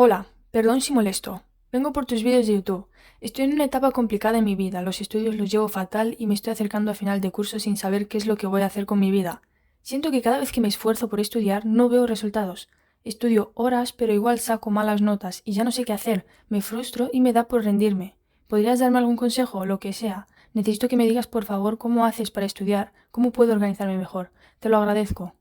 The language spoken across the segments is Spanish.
Hola, perdón si molesto. Vengo por tus vídeos de YouTube. Estoy en una etapa complicada en mi vida, los estudios los llevo fatal y me estoy acercando a final de curso sin saber qué es lo que voy a hacer con mi vida. Siento que cada vez que me esfuerzo por estudiar no veo resultados. Estudio horas pero igual saco malas notas y ya no sé qué hacer, me frustro y me da por rendirme. ¿Podrías darme algún consejo o lo que sea? Necesito que me digas por favor cómo haces para estudiar, cómo puedo organizarme mejor. Te lo agradezco.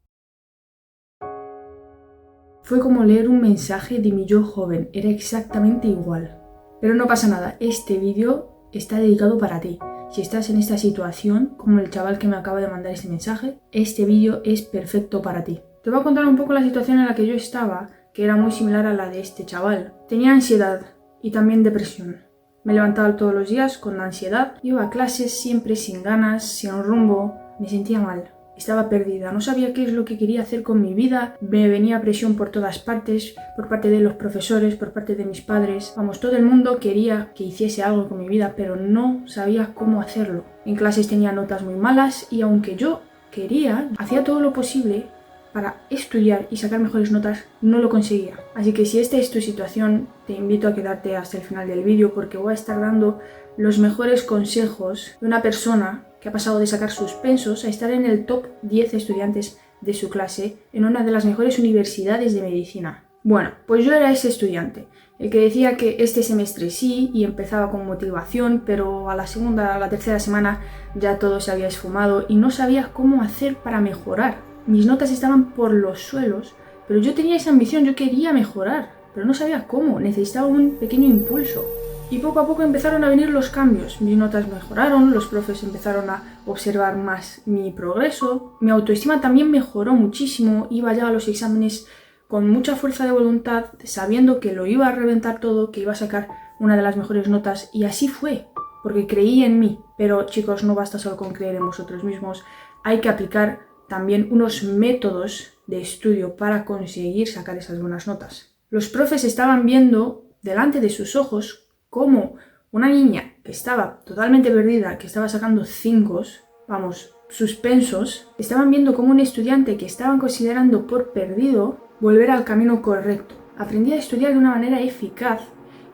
Fue como leer un mensaje de mi yo joven, era exactamente igual. Pero no pasa nada, este vídeo está dedicado para ti. Si estás en esta situación, como el chaval que me acaba de mandar este mensaje, este vídeo es perfecto para ti. Te voy a contar un poco la situación en la que yo estaba, que era muy similar a la de este chaval. Tenía ansiedad y también depresión. Me levantaba todos los días con ansiedad, iba a clases siempre sin ganas, sin rumbo, me sentía mal. Estaba perdida, no sabía qué es lo que quería hacer con mi vida, me venía presión por todas partes, por parte de los profesores, por parte de mis padres. Vamos, todo el mundo quería que hiciese algo con mi vida, pero no sabía cómo hacerlo. En clases tenía notas muy malas y aunque yo quería, hacía todo lo posible para estudiar y sacar mejores notas, no lo conseguía. Así que si esta es tu situación, te invito a quedarte hasta el final del vídeo porque voy a estar dando los mejores consejos de una persona que ha pasado de sacar suspensos a estar en el top 10 estudiantes de su clase en una de las mejores universidades de medicina. Bueno, pues yo era ese estudiante, el que decía que este semestre sí y empezaba con motivación, pero a la segunda, a la tercera semana ya todo se había esfumado y no sabía cómo hacer para mejorar. Mis notas estaban por los suelos, pero yo tenía esa ambición, yo quería mejorar, pero no sabía cómo, necesitaba un pequeño impulso. Y poco a poco empezaron a venir los cambios, mis notas mejoraron, los profes empezaron a observar más mi progreso, mi autoestima también mejoró muchísimo, iba ya a los exámenes con mucha fuerza de voluntad, sabiendo que lo iba a reventar todo, que iba a sacar una de las mejores notas, y así fue, porque creí en mí. Pero chicos, no basta solo con creer en vosotros mismos, hay que aplicar también unos métodos de estudio para conseguir sacar esas buenas notas. Los profes estaban viendo delante de sus ojos cómo una niña que estaba totalmente perdida, que estaba sacando 5, vamos, suspensos, estaban viendo como un estudiante que estaban considerando por perdido volver al camino correcto. Aprendí a estudiar de una manera eficaz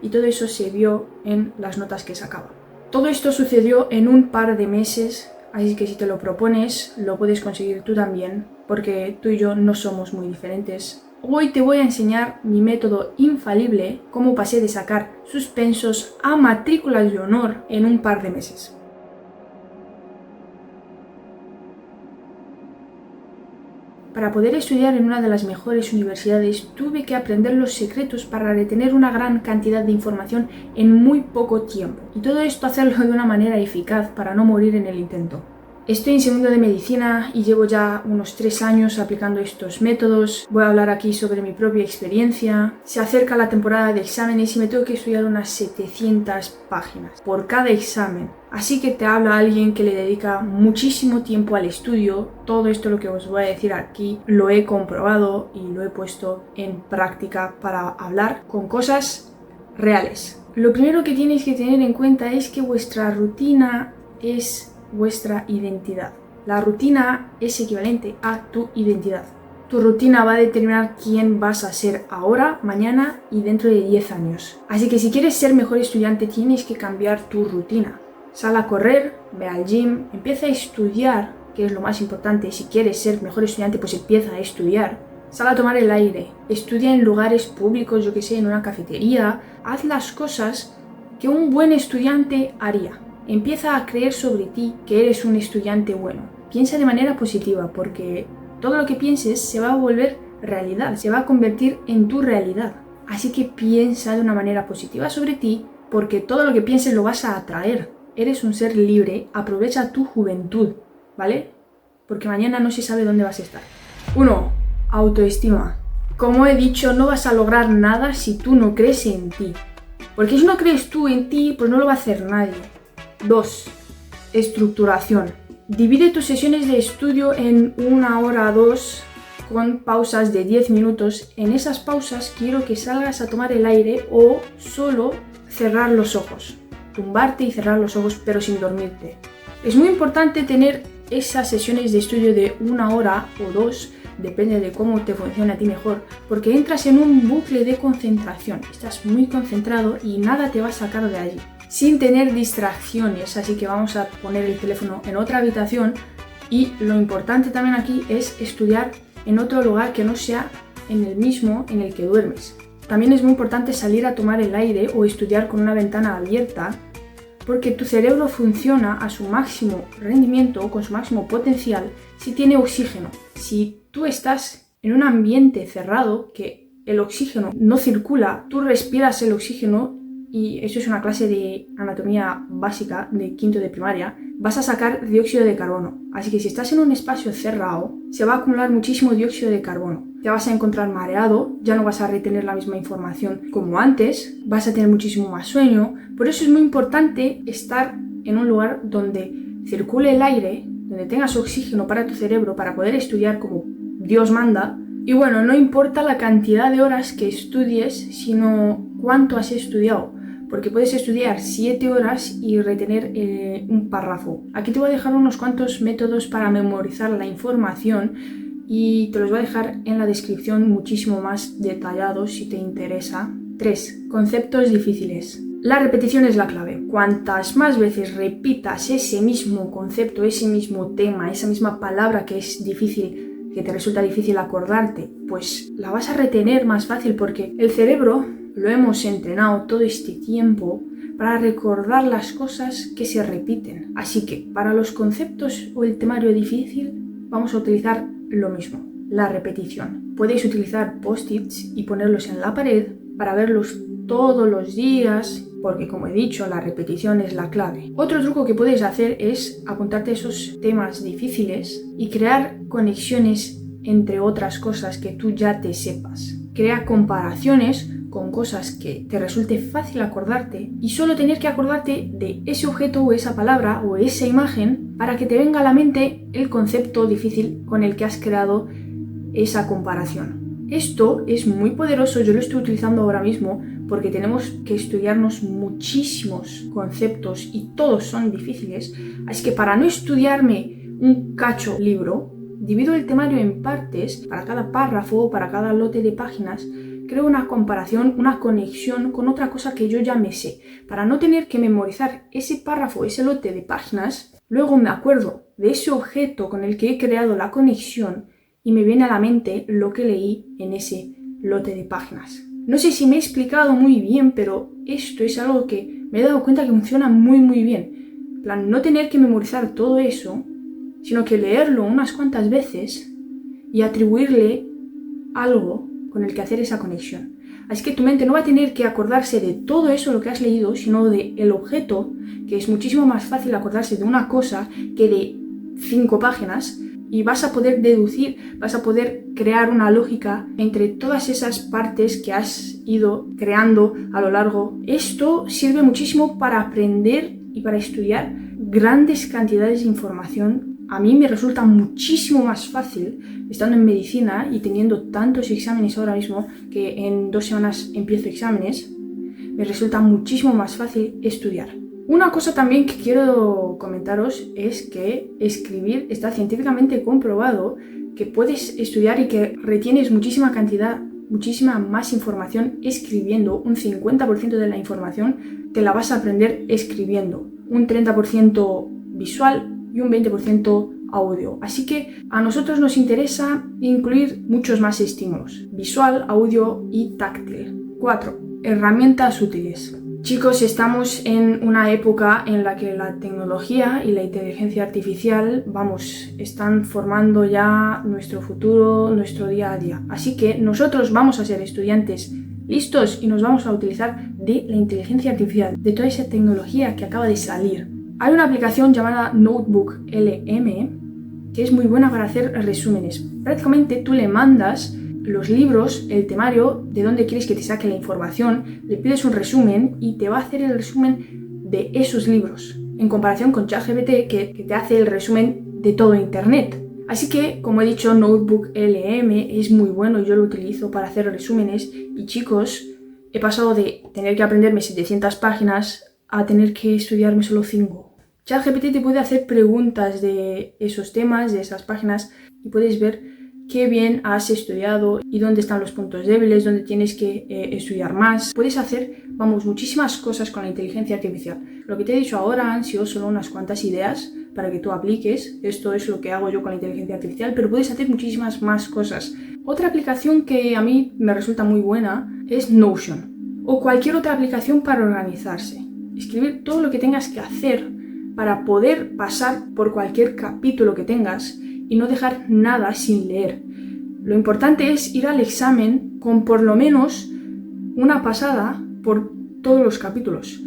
y todo eso se vio en las notas que sacaba. Todo esto sucedió en un par de meses, así que si te lo propones, lo puedes conseguir tú también, porque tú y yo no somos muy diferentes. Hoy te voy a enseñar mi método infalible, cómo pasé de sacar suspensos a matrículas de honor en un par de meses. Para poder estudiar en una de las mejores universidades, tuve que aprender los secretos para retener una gran cantidad de información en muy poco tiempo. Y todo esto hacerlo de una manera eficaz para no morir en el intento. Estoy en segundo de medicina y llevo ya unos 3 años aplicando estos métodos. Voy a hablar aquí sobre mi propia experiencia. Se acerca la temporada de exámenes y me tengo que estudiar unas 700 páginas por cada examen. Así que te habla alguien que le dedica muchísimo tiempo al estudio. Todo esto lo que os voy a decir aquí lo he comprobado y lo he puesto en práctica para hablar con cosas reales. Lo primero que tenéis que tener en cuenta es que vuestra rutina es vuestra identidad. La rutina es equivalente a tu identidad. Tu rutina va a determinar quién vas a ser ahora, mañana y dentro de 10 años. Así que si quieres ser mejor estudiante tienes que cambiar tu rutina. Sal a correr, ve al gym, empieza a estudiar, que es lo más importante. Si quieres ser mejor estudiante, pues empieza a estudiar. Sal a tomar el aire, estudia en lugares públicos, yo que sé, en una cafetería. Haz las cosas que un buen estudiante haría. Empieza a creer sobre ti que eres un estudiante bueno. Piensa de manera positiva porque todo lo que pienses se va a volver realidad, se va a convertir en tu realidad. Así que piensa de una manera positiva sobre ti porque todo lo que pienses lo vas a atraer. Eres un ser libre, aprovecha tu juventud, ¿vale? Porque mañana no se sabe dónde vas a estar. 1. Autoestima. Como he dicho, no vas a lograr nada si tú no crees en ti. Porque si no crees tú en ti, pues no lo va a hacer nadie. 2. Estructuración. Divide tus sesiones de estudio en 1 hora o 2 con pausas de 10 minutos. En esas pausas quiero que salgas a tomar el aire o solo cerrar los ojos. Tumbarte y cerrar los ojos pero sin dormirte. Es muy importante tener esas sesiones de estudio de 1 hora o 2, depende de cómo te funcione a ti mejor, porque entras en un bucle de concentración, estás muy concentrado y nada te va a sacar de allí, sin tener distracciones, así que vamos a poner el teléfono en otra habitación y lo importante también aquí es estudiar en otro lugar que no sea en el mismo en el que duermes. También es muy importante salir a tomar el aire o estudiar con una ventana abierta, porque tu cerebro funciona a su máximo rendimiento, con su máximo potencial, si tiene oxígeno. Si tú estás en un ambiente cerrado, que el oxígeno no circula, tú respiras el oxígeno, y eso es una clase de anatomía básica de quinto de primaria, vas a sacar dióxido de carbono. Así que si estás en un espacio cerrado, se va a acumular muchísimo dióxido de carbono. Te vas a encontrar mareado, ya no vas a retener la misma información como antes, vas a tener muchísimo más sueño. Por eso es muy importante estar en un lugar donde circule el aire, donde tengas oxígeno para tu cerebro, para poder estudiar como Dios manda. Y bueno, no importa la cantidad de horas que estudies, sino cuánto has estudiado, porque puedes estudiar 7 horas y retener un párrafo. Aquí te voy a dejar unos cuantos métodos para memorizar la información y te los voy a dejar en la descripción muchísimo más detallados si te interesa. 3. Conceptos difíciles. La repetición es la clave. Cuantas más veces repitas ese mismo concepto, ese mismo tema, esa misma palabra que es difícil, que te resulta difícil acordarte, pues la vas a retener más fácil, porque el cerebro lo hemos entrenado todo este tiempo para recordar las cosas que se repiten. Así que para los conceptos o el temario difícil vamos a utilizar lo mismo, la repetición. Podéis utilizar post-its y ponerlos en la pared para verlos todos los días, porque como he dicho, la repetición es la clave. Otro truco que puedes hacer es apuntarte esos temas difíciles y crear conexiones entre otras cosas que tú ya te sepas. Crea comparaciones con cosas que te resulte fácil acordarte y solo tener que acordarte de ese objeto o esa palabra o esa imagen para que te venga a la mente el concepto difícil con el que has creado esa comparación. Esto es muy poderoso, yo lo estoy utilizando ahora mismo porque tenemos que estudiarnos muchísimos conceptos y todos son difíciles, así que para no estudiarme un cacho libro, divido el temario en partes para cada párrafo, para cada lote de páginas. Creo una comparación, una conexión con otra cosa que yo ya me sé. Para no tener que memorizar ese párrafo, ese lote de páginas, luego me acuerdo de ese objeto con el que he creado la conexión y me viene a la mente lo que leí en ese lote de páginas. No sé si me he explicado muy bien, pero esto es algo que me he dado cuenta que funciona muy bien. En plan, no tener que memorizar todo eso, sino que leerlo unas cuantas veces y atribuirle algo con el que hacer esa conexión. Así que tu mente no va a tener que acordarse de todo eso lo que has leído, sino del objeto, que es muchísimo más fácil acordarse de una cosa que de 5 páginas, y vas a poder deducir, vas a poder crear una lógica entre todas esas partes que has ido creando a lo largo. Esto sirve muchísimo para aprender y para estudiar grandes cantidades de información. A mí me resulta muchísimo más fácil estando en medicina y teniendo tantos exámenes ahora mismo, que en 2 semanas empiezo exámenes, me resulta muchísimo más fácil estudiar. Una cosa también que quiero comentaros es que escribir está científicamente comprobado que puedes estudiar y que retienes muchísima cantidad, muchísima más información escribiendo. Un 50% de la información te la vas a aprender escribiendo, un 30% visual y un 20% audio. Así que a nosotros nos interesa incluir muchos más estímulos: visual, audio y táctil. 4. Herramientas útiles. Chicos, estamos en una época en la que la tecnología y la inteligencia artificial, están formando ya nuestro futuro, nuestro día a día. Así que nosotros vamos a ser estudiantes listos y nos vamos a utilizar de la inteligencia artificial, de toda esa tecnología que acaba de salir. Hay una aplicación llamada Notebook LM que es muy buena para hacer resúmenes. Prácticamente tú le mandas los libros, el temario, de dónde quieres que te saque la información, le pides un resumen y te va a hacer el resumen de esos libros, en comparación con ChatGPT que te hace el resumen de todo Internet. Así que, como he dicho, Notebook LM es muy bueno y yo lo utilizo para hacer resúmenes. Y chicos, he pasado de tener que aprenderme 700 páginas a tener que estudiarme solo 5. ChatGPT te puede hacer preguntas de esos temas, de esas páginas, y puedes ver qué bien has estudiado y dónde están los puntos débiles, dónde tienes que estudiar más. Puedes hacer, muchísimas cosas con la inteligencia artificial. Lo que te he dicho ahora han sido solo unas cuantas ideas para que tú apliques. Esto es lo que hago yo con la inteligencia artificial, pero puedes hacer muchísimas más cosas. Otra aplicación que a mí me resulta muy buena es Notion, o cualquier otra aplicación para organizarse. Escribir todo lo que tengas que hacer para poder pasar por cualquier capítulo que tengas y no dejar nada sin leer. Lo importante es ir al examen con por lo menos una pasada por todos los capítulos.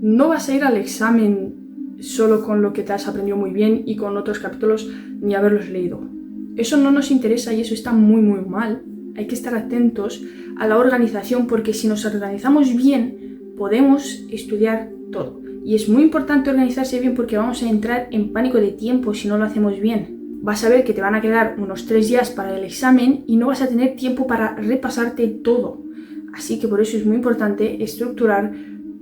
No vas a ir al examen solo con lo que te has aprendido muy bien y con otros capítulos ni haberlos leído. Eso no nos interesa y eso está muy muy mal. Hay que estar atentos a la organización, porque si nos organizamos bien podemos estudiar todo. Y es muy importante organizarse bien, porque vamos a entrar en pánico de tiempo si no lo hacemos bien. Vas a ver que te van a quedar unos 3 días para el examen y no vas a tener tiempo para repasarte todo. Así que por eso es muy importante estructurar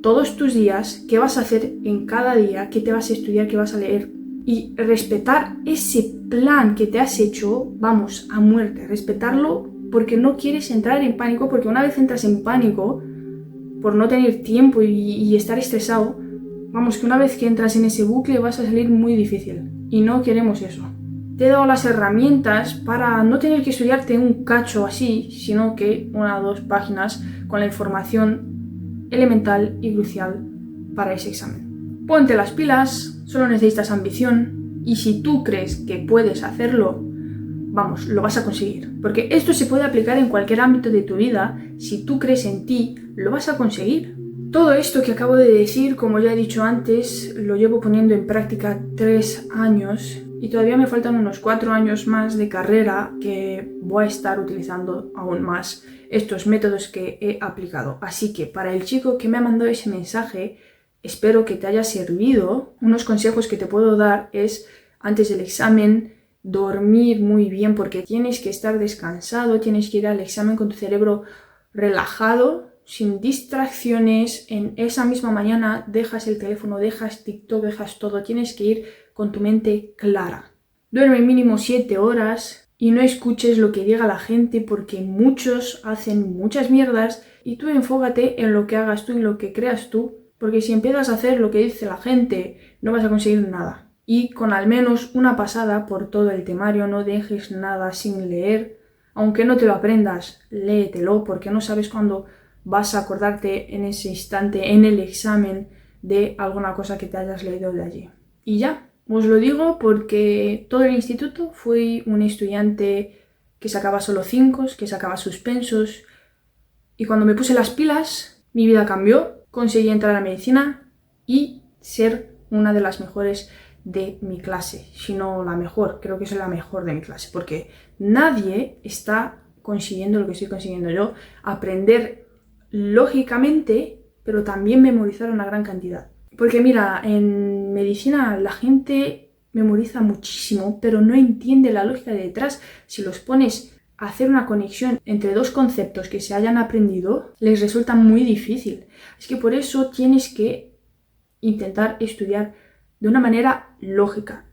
todos tus días, qué vas a hacer en cada día, qué te vas a estudiar, qué vas a leer. Y respetar ese plan que te has hecho, a muerte. Respetarlo, porque no quieres entrar en pánico, porque una vez entras en pánico por no tener tiempo y estar estresado, que una vez que entras en ese bucle vas a salir muy difícil. Y no queremos eso. Te he dado las herramientas para no tener que estudiarte un cacho así, sino que 1 o 2 páginas con la información elemental y crucial para ese examen. Ponte las pilas, solo necesitas ambición, y si tú crees que puedes hacerlo, lo vas a conseguir. Porque esto se puede aplicar en cualquier ámbito de tu vida. Si tú crees en ti, lo vas a conseguir. Todo esto que acabo de decir, como ya he dicho antes, lo llevo poniendo en práctica 3 años. Y todavía me faltan unos 4 años más de carrera que voy a estar utilizando aún más estos métodos que he aplicado. Así que para el chico que me ha mandado ese mensaje, espero que te haya servido. Unos consejos que te puedo dar es, antes del examen, dormir muy bien, porque tienes que estar descansado, tienes que ir al examen con tu cerebro relajado, sin distracciones. En esa misma mañana dejas el teléfono, dejas TikTok, dejas todo. Tienes que ir con tu mente clara. Duerme mínimo 7 horas y no escuches lo que diga la gente, porque muchos hacen muchas mierdas, y tú enfócate en lo que hagas tú y lo que creas tú, porque si empiezas a hacer lo que dice la gente no vas a conseguir nada. Y con al menos una pasada por todo el temario, no dejes nada sin leer. Aunque no te lo aprendas, léetelo, porque no sabes cuándo vas a acordarte en ese instante, en el examen, de alguna cosa que te hayas leído de allí. Y ya, os lo digo porque todo el instituto fui un estudiante que sacaba solo 5, que sacaba suspensos, y cuando me puse las pilas, mi vida cambió. Conseguí entrar a medicina y ser una de las mejores de mi clase, si no la mejor. Creo que soy la mejor de mi clase, porque nadie está consiguiendo lo que estoy consiguiendo yo: aprender lógicamente, pero también memorizar una gran cantidad. Porque mira, en medicina la gente memoriza muchísimo, pero no entiende la lógica de detrás. Si los pones a hacer una conexión entre 2 conceptos que se hayan aprendido, les resulta muy difícil. Es que por eso tienes que intentar estudiar de una manera lógica,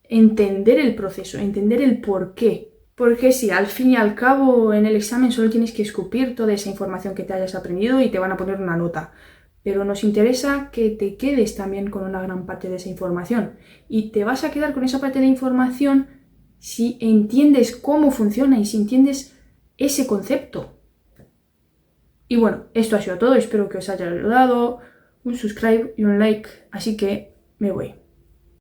entender el proceso, entender el porqué. Porque si al fin y al cabo en el examen solo tienes que escupir toda esa información que te hayas aprendido y te van a poner una nota. Pero nos interesa que te quedes también con una gran parte de esa información. Y te vas a quedar con esa parte de información si entiendes cómo funciona y si entiendes ese concepto. Y bueno, esto ha sido todo. Espero que os haya ayudado. Un subscribe y un like. Así que me voy.